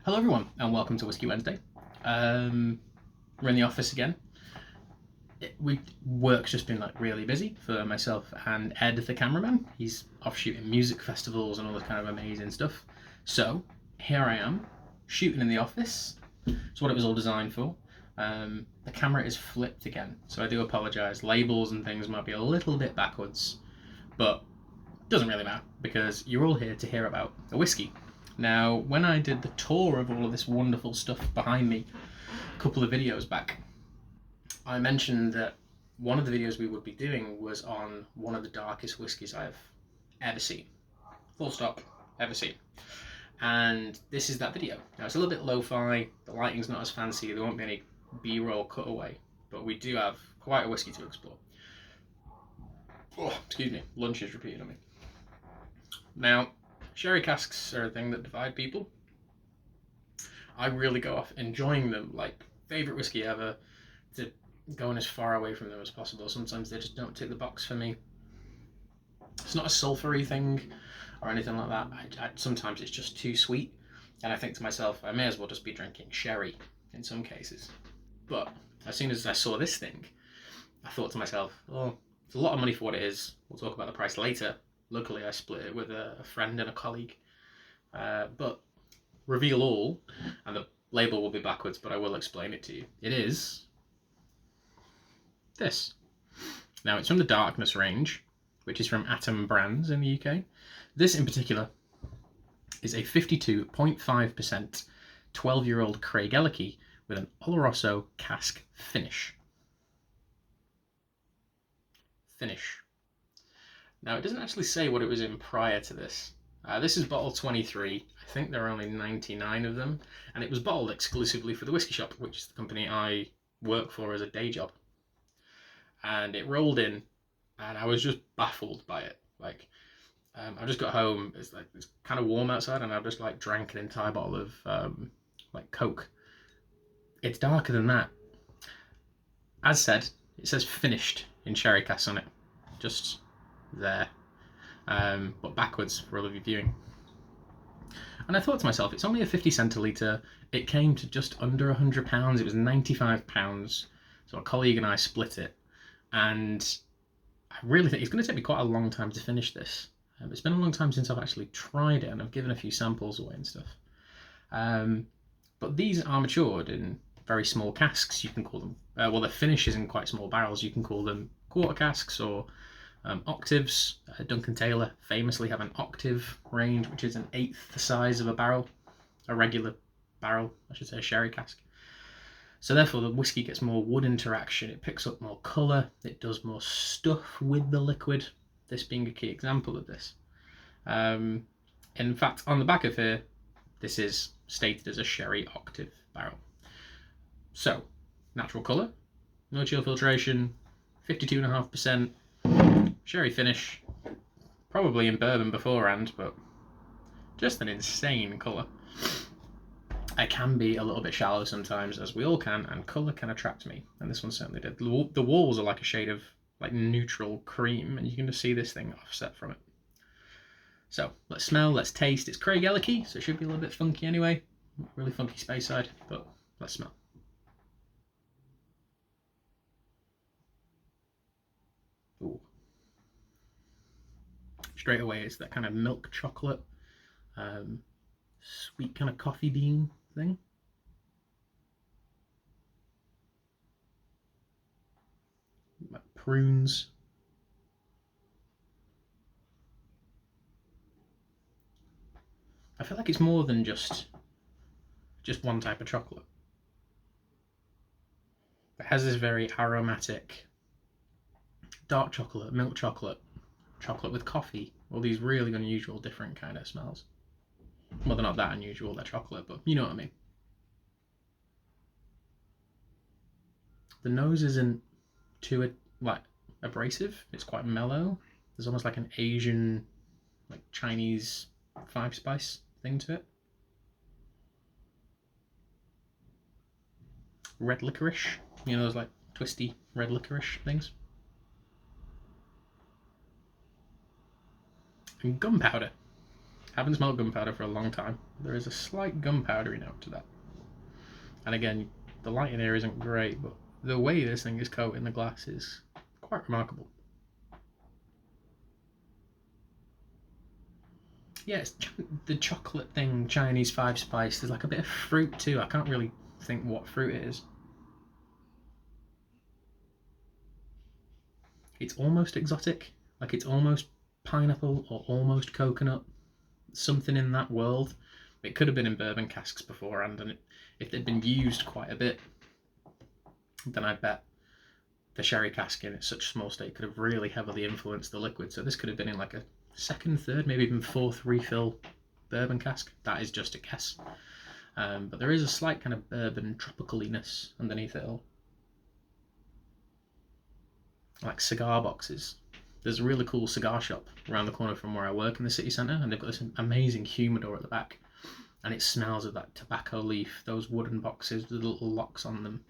Hello everyone and welcome to Whisky Wednesday. We're in the office again. Work's just been really busy for myself and Ed the cameraman. He's off shooting music festivals and all this kind of amazing stuff. So here I am shooting in the office. It's what it was all designed for. The camera is flipped again, so I do apologise. Labels and things might be a little bit backwards, but it doesn't really matter because you're all here to hear about a whiskey. Now, when I did the tour of all of this wonderful stuff behind me a couple of videos back, I mentioned that one of the videos we would be doing was on one of the darkest whiskies I've ever seen. Full stop, ever seen. And this is that video. Now, it's a little bit lo-fi, the lighting's not as fancy, there won't be any B-roll cutaway, but we do have quite a whiskey to explore. Oh, excuse me, lunch is repeating on me. Now, sherry casks are a thing that divide people. I really go off enjoying them, like favourite whiskey ever, to going as far away from them as possible. Sometimes they just don't tick the box for me. It's not a sulphury thing or anything like that. Sometimes it's just too sweet, and I think to myself, I may as well just be drinking sherry in some cases. But as soon as I saw this thing, I thought to myself, oh, it's a lot of money for what it is. We'll talk about the price later. Luckily, I split it with a friend and a colleague. But reveal all, and the label will be backwards, but I will explain it to you. It is this. Now, it's from the Darkness range, which is from Atom Brands in the UK. This in particular is a 52.5% 12-year-old Craigellachie with an Oloroso cask finish. Now, it doesn't actually say what it was in prior to this. This is bottle 23. I think there are only 99 of them. And it was bottled exclusively for the Whisky Shop, which is the company I work for as a day job. And it rolled in, and I was just baffled by it. I just got home, it's kind of warm outside, and I just drank an entire bottle of Coke. It's darker than that. As said, it says finished in sherry casks on it. Just there, but backwards for all of you viewing. And I thought to myself, it's only a 50 centilitre. It came to just under £100. It was £95. So a colleague and I split it, and I really think it's going to take me quite a long time to finish this. It's been a long time since I've actually tried it, and I've given a few samples away and stuff. But these are matured in very small casks. You can call them, well, the finish is in quite small barrels. You can call them quarter casks or octaves. Duncan Taylor famously have an octave range, which is an eighth the size of a barrel, a regular barrel, I should say, a sherry cask. So therefore the whiskey gets more wood interaction, it picks up more colour, it does more stuff with the liquid, this being a key example of this. In fact, on the back of here, this is stated as a sherry octave barrel. So, natural colour, no chill filtration, 52.5%, sherry finish, probably in bourbon beforehand, but just an insane colour. I can be a little bit shallow sometimes, as we all can, and colour can attract me, and this one certainly did. The walls are like a shade of neutral cream, and you can just see this thing offset from it. So, let's smell, let's taste. It's Craigellachie, so it should be a little bit funky anyway. Really funky space side, but let's smell. Ooh. Straight away, it's that kind of milk chocolate, sweet kind of coffee bean thing. Like prunes. I feel like it's more than just one type of chocolate. It has this very aromatic dark chocolate, milk chocolate, chocolate with coffee, all these really unusual different kind of smells. Well, they're not that unusual, they're chocolate, but you know what I mean. The nose isn't too abrasive, it's quite mellow. There's almost like an Asian, Chinese 5-spice thing to it. Red licorice, you know, those twisty red licorice things. And gunpowder. Haven't smelled gunpowder for a long time. There is a slight gunpowdery note to that. And again, the light in here isn't great, but the way this thing is coated in the glass is quite remarkable. Yeah, it's the chocolate thing, Chinese 5-spice. There's like a bit of fruit too. I can't really think what fruit it is. It's almost exotic, like it's almost pineapple or almost coconut. Something in that world. It could have been in bourbon casks beforehand, and if they'd been used quite a bit, then I bet the sherry cask in its such small state could have really heavily influenced the liquid. So this could have been in like a second, third, maybe even fourth refill bourbon cask. That is just a guess. But there is a slight kind of bourbon tropicaliness underneath it all. Like cigar boxes. There's a really cool cigar shop around the corner from where I work in the city centre, and they've got this amazing humidor at the back. And it smells of that tobacco leaf, those wooden boxes with little locks on them.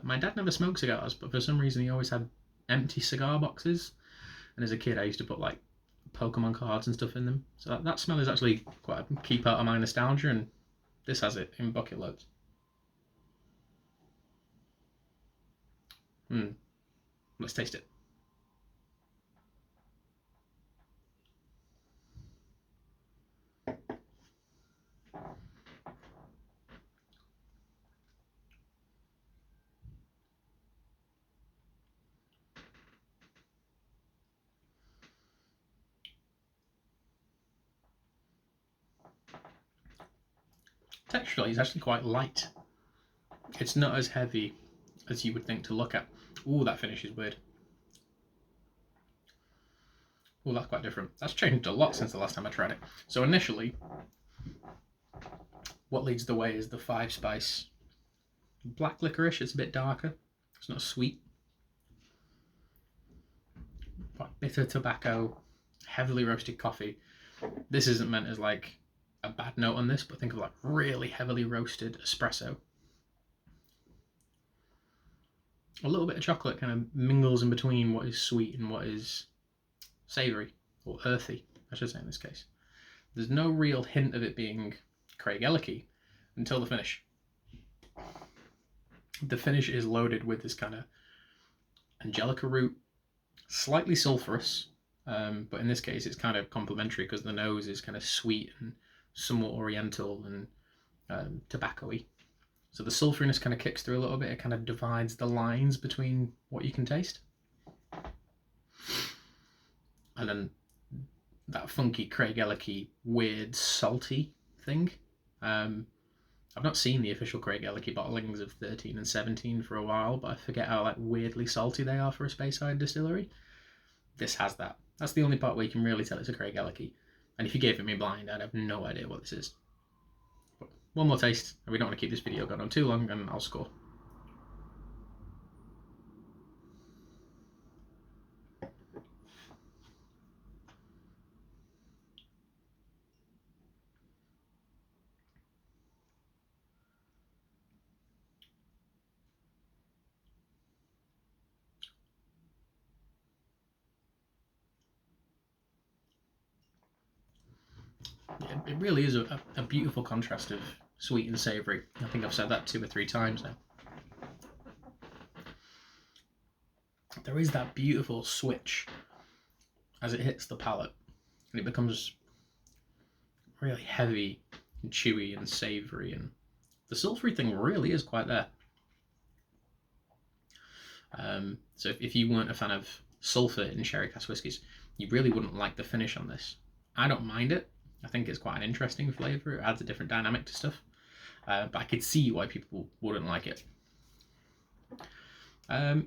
My dad never smoked cigars, but for some reason he always had empty cigar boxes. And as a kid I used to put like Pokemon cards and stuff in them. So that smell is actually quite a key part of my nostalgia, and this has it in bucket loads. Let's taste it. Texturally, it's actually quite light. It's not as heavy as you would think to look at. Ooh, that finish is weird. Ooh, that's quite different. That's changed a lot since the last time I tried it. So initially, what leads the way is the 5-spice black licorice. It's a bit darker. It's not sweet. Quite bitter tobacco, heavily roasted coffee. This isn't meant as like a bad note on this, but think of like really heavily roasted espresso. A little bit of chocolate kind of mingles in between what is sweet and what is savoury, or earthy, I should say in this case. There's no real hint of it being Craigellachie until the finish. The finish is loaded with this kind of angelica root, slightly sulphurous, but in this case it's kind of complementary because the nose is kind of sweet and somewhat oriental and tobacco-y. So the sulphuriness kind of kicks through a little bit. It kind of divides the lines between what you can taste. And then that funky Craigellachie weird salty thing. I've not seen the official Craigellachie bottlings of 13 and 17 for a while, but I forget how like weirdly salty they are for a Speyside distillery. This has that. That's the only part where you can really tell it's a Craigellachie. And if you gave it me blind, I'd have no idea what this is. But one more taste, and we don't want to keep this video going on too long, and I'll score. It really is a beautiful contrast of sweet and savoury. I think I've said that 2 or 3 times now. There is that beautiful switch as it hits the palate, and it becomes really heavy and chewy and savoury, and the sulphury thing really is quite there. So if you weren't a fan of sulphur in sherry cask whiskies, you really wouldn't like the finish on this. I don't mind it. I think it's quite an interesting flavour. It adds a different dynamic to stuff. But I could see why people wouldn't like it. The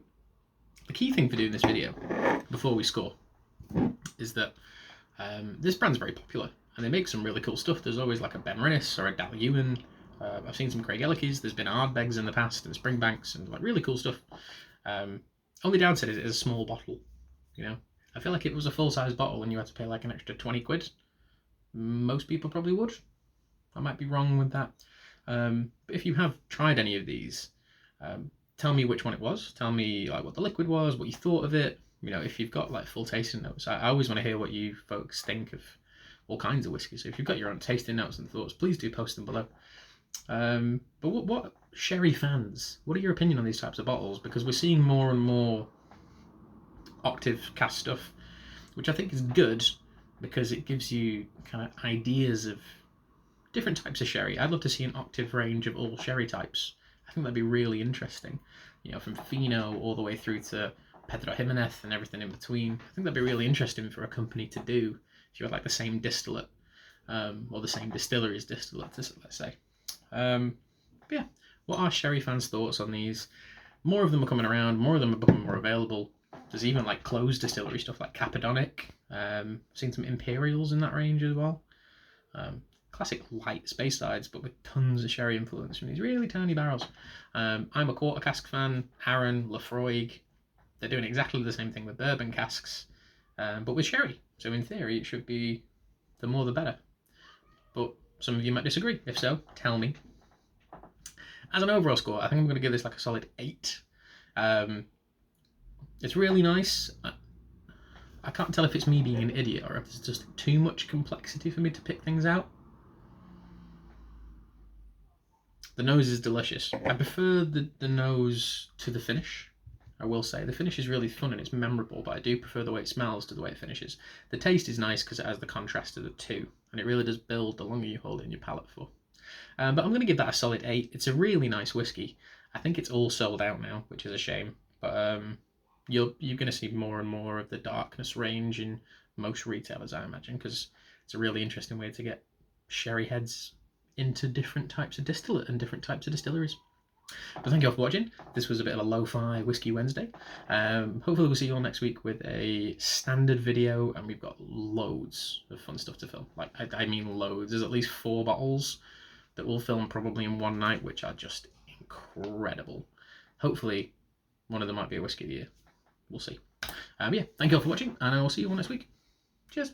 key thing for doing this video, before we score, is that this brand's very popular. And they make some really cool stuff. There's always like a Ben Rinnes or a Dal Ewan. I've seen some Craigellachie's. There's been Ardbegs in the past and Springbanks and like really cool stuff. Only downside is it is a small bottle. You know, I feel like if it was a full-size bottle and you had to pay like an extra 20 quid, most people probably would. I might be wrong with that. But if you have tried any of these, tell me which one it was. Tell me like what the liquid was, what you thought of it. You know, if you've got like full tasting notes, I always want to hear what you folks think of all kinds of whiskey. So if you've got your own tasting notes and thoughts, please do post them below. But what sherry fans, what are your opinion on these types of bottles? Because we're seeing more and more Octave Cask stuff, which I think is good because it gives you kind of ideas of different types of sherry. I'd love to see an Octave range of all sherry types. I think that'd be really interesting. You know, from Fino all the way through to Pedro Jimenez and everything in between. I think that'd be really interesting for a company to do if you had like the same distillate, or the same distillery's distillate, let's say. But yeah, what are sherry fans' thoughts on these? More of them are coming around, more of them are becoming more available. There's even like closed distillery stuff like Cappadonic. Seen some Imperials in that range as well. Classic light space sides, but with tons of sherry influence from these really tiny barrels. I'm a quarter cask fan. Aaron, Lafroig, they're doing exactly the same thing with bourbon casks, but with sherry. So in theory, it should be the more the better. But some of you might disagree. If so, tell me. As an overall score, I think I'm going to give this like a solid 8. It's really nice. I can't tell if it's me being an idiot or if there's just too much complexity for me to pick things out. The nose is delicious. I prefer the nose to the finish. I will say the finish is really fun and it's memorable, but I do prefer the way it smells to the way it finishes. The taste is nice because it has the contrast of the two, and it really does build the longer you hold it in your palate for. But I'm going to give that a solid 8. It's a really nice whiskey. I think it's all sold out now, which is a shame. But you're going to see more and more of the darkness range in most retailers, I imagine, because it's a really interesting way to get sherry heads into different types of distillate and different types of distilleries. But thank you all for watching. This was a bit of a lo-fi Whiskey Wednesday. Hopefully we'll see you all next week with a standard video, and we've got loads of fun stuff to film. Like, I mean loads. There's at least 4 bottles that we'll film probably in one night, which are just incredible. Hopefully one of them might be a whiskey of the year. We'll see. Yeah, thank you all for watching, and I will see you all next week. Cheers.